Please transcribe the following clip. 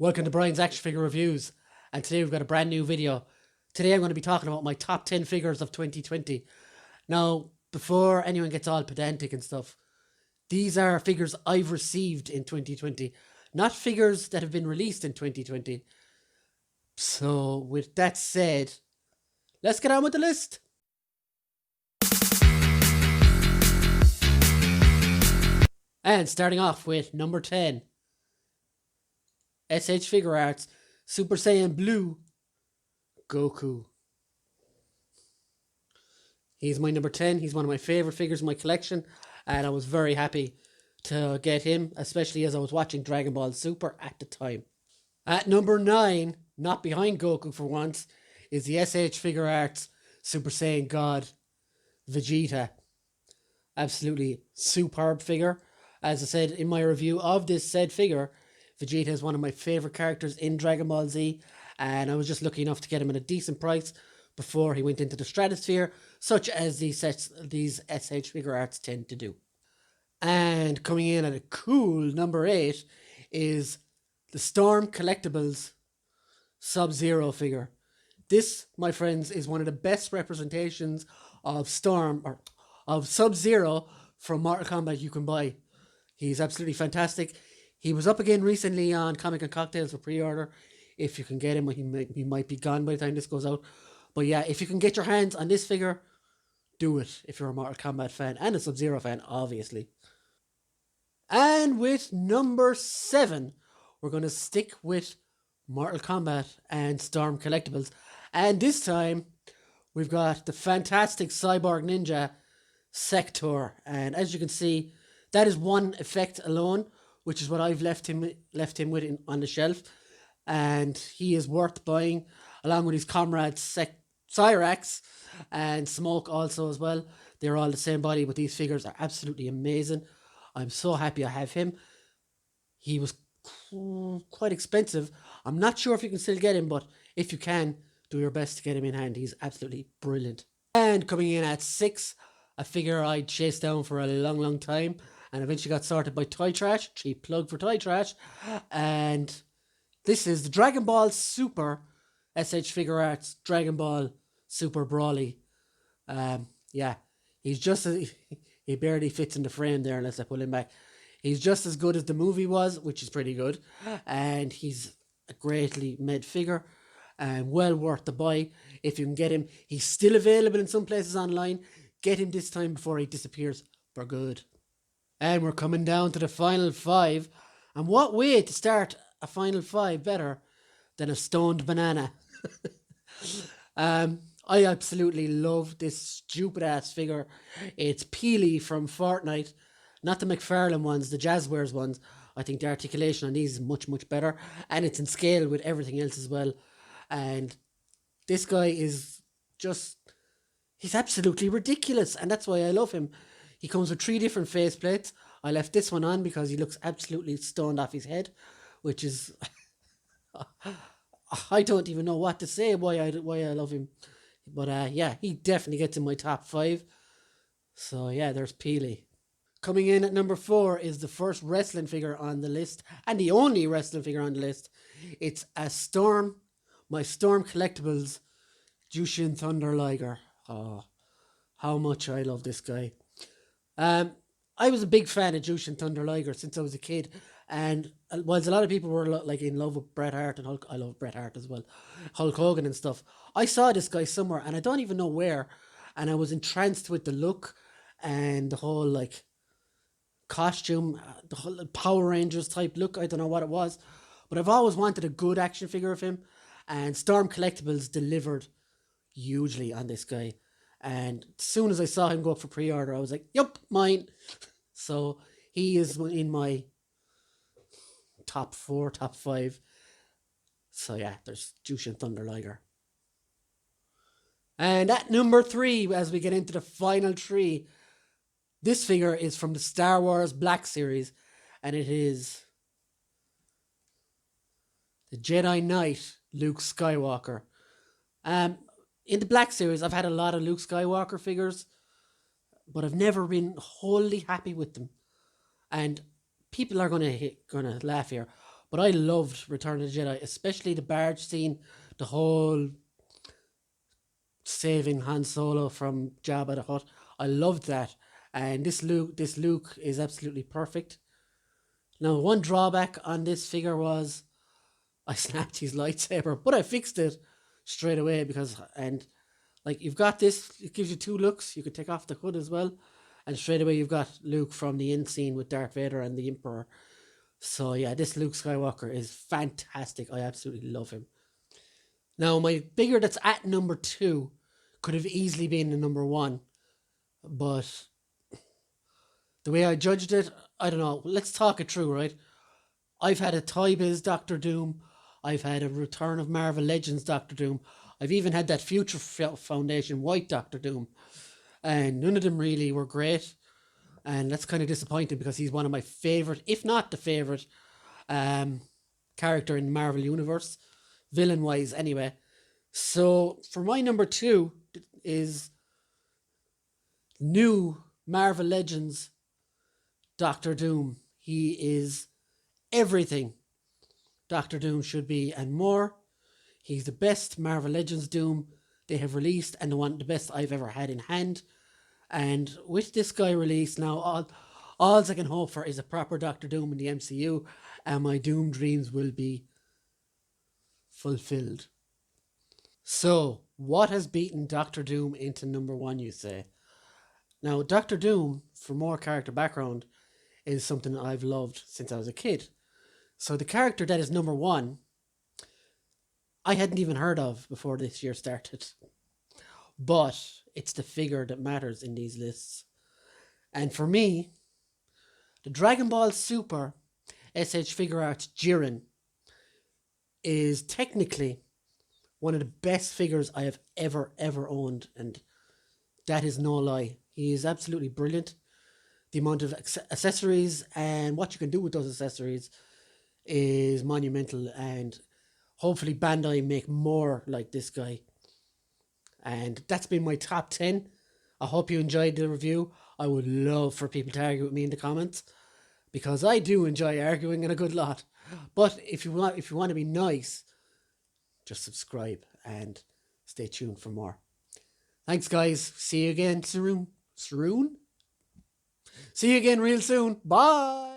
Welcome to Brian's Action Figure Reviews, and today we've got a brand new video. Today I'm going to be talking about my top 10 figures of 2020. Now, before anyone gets all pedantic and stuff, these are figures I've received in 2020, not figures that have been released in 2020. So, with that said, let's get on with the list. And starting off with number 10. SH Figuarts Super Saiyan Blue Goku. He's my number 10. He's one of my favourite figures in my collection, and I was very happy to get him, especially as I was watching Dragon Ball Super at the time. At number 9, not behind Goku for once, is the SH Figuarts Super Saiyan God Vegeta. Absolutely superb figure. As I said in my review of this said figure, Vegeta is one of my favourite characters in Dragon Ball Z, and I was just lucky enough to get him at a decent price before he went into the stratosphere, such as these SH Figuarts tend to do. And coming in at a cool number 8 is the Storm Collectibles Sub-Zero figure. This, my friends, is one of the best representations of Storm, or of Sub-Zero from Mortal Kombat you can buy. He's absolutely fantastic. He was up again recently on Comic and Cocktails for pre-order. If you can get him, he might be gone by the time this goes out. But yeah, if you can get your hands on this figure, do it if you're a Mortal Kombat fan and a Sub-Zero fan, obviously. And with number 7, we're going to stick with Mortal Kombat and Storm Collectibles. And this time, we've got the fantastic Cyborg Ninja Sector. And as you can see, that is one effect alone, which is what I've left him with on the shelf, and he is worth buying, along with his comrades Cyrax and Smoke also as well. They're all the same body, but these figures are absolutely amazing. I'm so happy I have him. He was quite expensive. I'm not sure if you can still get him, but if you can, do your best to get him in hand. He's absolutely brilliant. And coming in at 6, a figure I chased down for a long time, and eventually got sorted by Toy Trash. Cheap plug for Toy Trash. And this is the Dragon Ball Super SH Figuarts Dragon Ball Super Brawly. Yeah, he's just he barely fits in the frame there unless I pull him back. He's just as good as the movie was, which is pretty good, and he's a greatly made figure and well worth the buy if you can get him. He's still available in some places online. Get him this time before he disappears for good. And we're coming down to the final 5. And what way to start a final 5 better than a stoned banana? I absolutely love this stupid ass figure. It's Pili from Fortnite. Not the McFarlane ones, the Jazzwares ones. I think the articulation on these is much better. And it's in scale with everything else as well. And this guy is just... he's absolutely ridiculous. And that's why I love him. He comes with 3 different faceplates. I left this one on because he looks absolutely stoned off his head, which is... I don't even know what to say why I love him. But yeah, he definitely gets in my top 5. So yeah, there's Pili. Coming in at number 4 is the first wrestling figure on the list, and the only wrestling figure on the list. It's my Storm Collectibles Jushin Thunder Liger. Oh, how much I love this guy. I was a big fan of Jushin Thunder Liger since I was a kid, and whilst a lot of people were like in love with Bret Hart and Hulk, I love Bret Hart as well, Hulk Hogan and stuff. I saw this guy somewhere, and I don't even know where, and I was entranced with the look and the whole like costume, the whole Power Rangers type look. I don't know what it was, but I've always wanted a good action figure of him, and Storm Collectibles delivered hugely on this guy. And as soon as I saw him go up for pre-order, I was like, yep, mine. So he is in my top 4, top 5. So yeah, there's Jushin Thunder Liger. And at number 3, as we get into the final 3, this figure is from the Star Wars Black Series, and it is the Jedi Knight Luke Skywalker. In the Black Series, I've had a lot of Luke Skywalker figures, but I've never been wholly happy with them. And people are gonna laugh here, But I loved Return of the Jedi, especially the barge scene, the whole saving Han Solo from Jabba the Hutt. I loved that. And this Luke is absolutely perfect. Now, one drawback on this figure was I snapped his lightsaber, but I fixed it straight away because, and like you've got this, it gives you two looks. You could take off the hood as well, and straight away you've got Luke from the end scene with Darth Vader and the Emperor. So yeah, this Luke Skywalker is fantastic. I absolutely love him. Now my figure that's at number two could have easily been the number one, but the way I judged it, I don't know. Let's talk it through, right? I've had a Toy Biz Doctor Doom. I've had a Return of Marvel Legends Doctor Doom. I've even had that Future Foundation White Doctor Doom. And none of them really were great. And that's kind of disappointing because he's one of my favorite, if not the favorite, um, character in the Marvel Universe, villain wise, anyway. So for my number two is new Marvel Legends Doctor Doom. He is everything Doctor Doom should be and more. He's the best Marvel Legends Doom they have released and the best I've ever had in hand. And with this guy released now, all I can hope for is a proper Doctor Doom in the MCU, and my Doom dreams will be fulfilled. So, what has beaten Doctor Doom into number one, you say? Now, Doctor Doom, for more character background, is something I've loved since I was a kid. So, the character that is number one, I hadn't even heard of before this year started. But it's the figure that matters in these lists. And for me, the Dragon Ball Super SH Figuarts Jiren is technically one of the best figures I have ever owned, and that is no lie. He is absolutely brilliant. The amount of accessories and what you can do with those accessories is monumental, and hopefully Bandai make more like this guy. And that's been my top 10. I hope you enjoyed the review. I would love for people to argue with me in the comments because I do enjoy arguing in a good lot. But if you want to be nice, just subscribe and stay tuned for more. Thanks, guys. See you again soon. See you again real soon. Bye.